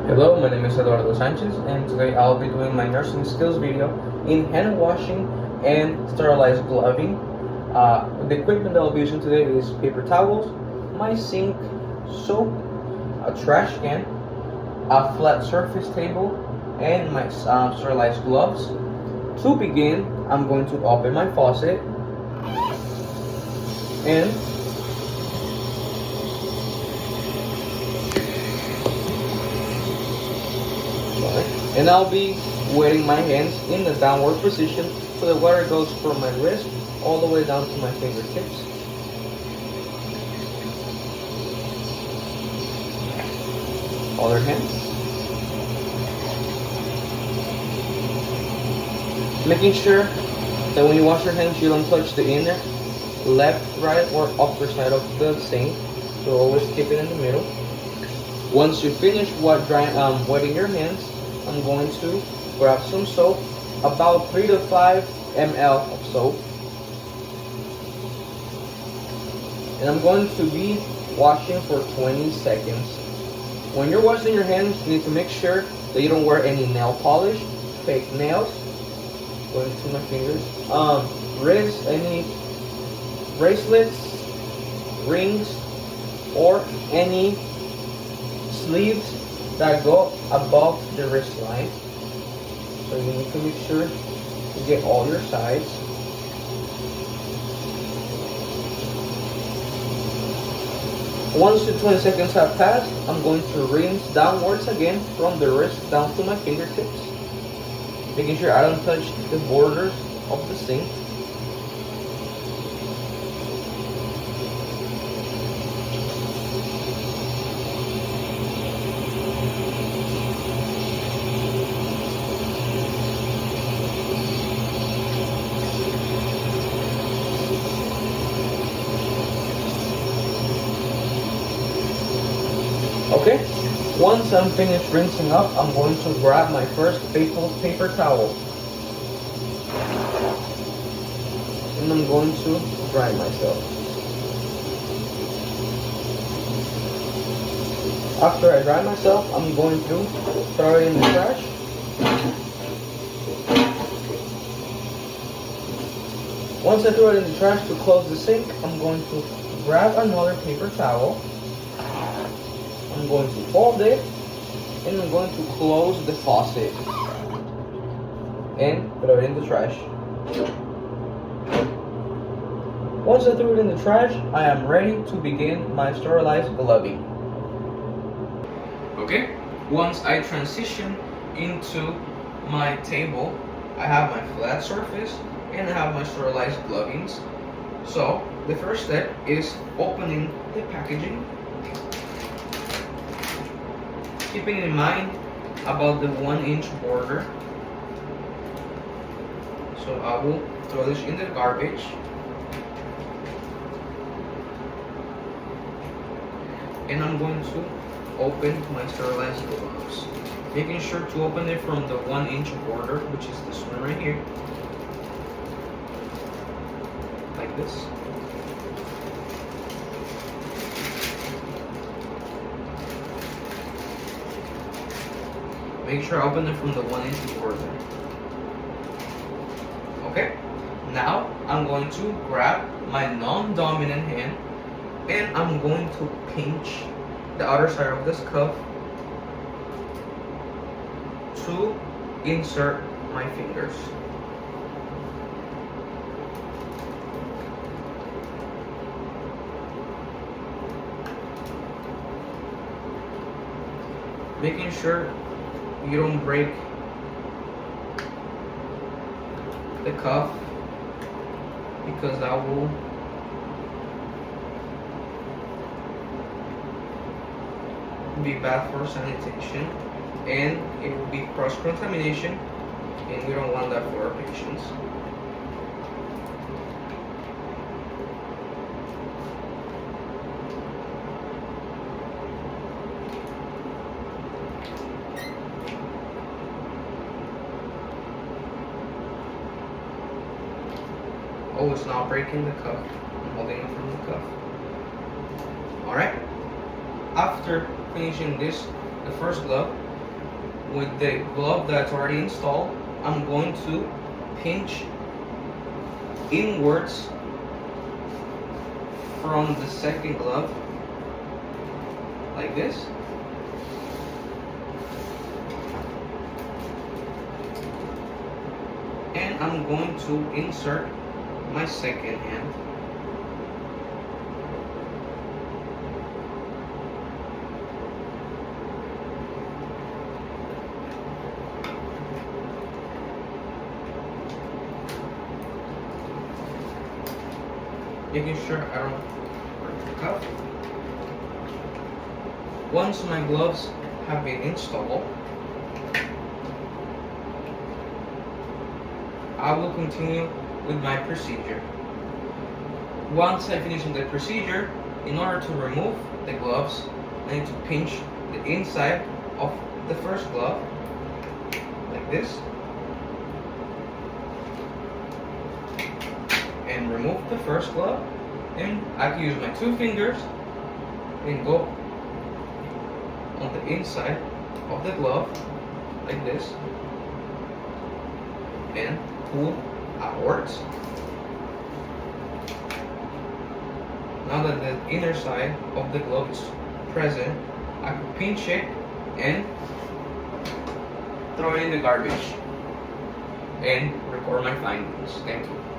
Hello, my name is Eduardo Sanchez, and today I'll be doing my nursing skills video in hand washing and sterilized gloving. The equipment that I'll be using today is paper towels, my sink, soap, a trash can, a flat surface table, and my sterilized gloves. To begin, I'm going to open my faucet and I'll be wetting my hands in the downward position so the water goes from my wrist all the way down to my fingertips. Other hand. Making sure that when you wash your hands you don't touch the inner, left, right, or upper side of the sink. So always keep it in the middle. Once you finish wetting your hands, I'm going to grab some soap, about 3 to 5 ml of soap, and I'm going to be washing for 20 seconds. When you're washing your hands, you need to make sure that you don't wear any nail polish, fake nails, going to my fingers, wrists, any bracelets, rings, or any sleeves that go above the wrist line. So you need to make sure to get all your sides. Once the 20 seconds have passed, I'm going to rinse downwards again from the wrist down to my fingertips, making sure I don't touch the borders of the sink. Okay, once I'm finished rinsing up, I'm going to grab my first paper towel and I'm going to dry myself. After I dry myself, I'm going to throw it in the trash. Once I throw it in the trash to close the sink, I'm going to grab another paper towel. I'm going to fold it and I'm going to close the faucet and throw it in the trash. Once I threw it in the trash, I am ready to begin my sterilized gloving. Okay, once I transition into my table, I have my flat surface and I have my sterilized glovings. So the first step is opening the packaging, keeping in mind about the 1-inch border. So I will throw this in the garbage. And I'm going to open my sterilized gloves, making sure to open it from the 1-inch border, which is this one right here, like this. Make sure I open it from the 1-inch border. Okay, now I'm going to grab my non-dominant hand and I'm going to pinch the outer side of this cuff to insert my fingers. Making sure you don't break the cuff, because that will be bad for sanitation and it will be cross-contamination, and we don't want that for our patients. Oh, it's not breaking the cuff. I'm holding it from the cuff. Alright. After finishing this, the first glove, with the glove that's already installed, I'm going to pinch inwards from the second glove, like this. And I'm going to insert my second hand. Making sure I don't hurt the cuff. Once my gloves have been installed, I will continue with my procedure. Once I finish the procedure, in order to remove the gloves, I need to pinch the inside of the first glove, like this, and remove the first glove. And I can use my 2 fingers and go on the inside of the glove, like this, and pull outwards. Now that the inner side of the glove is present, I can pinch it and throw it in the garbage and record my findings. Thank you.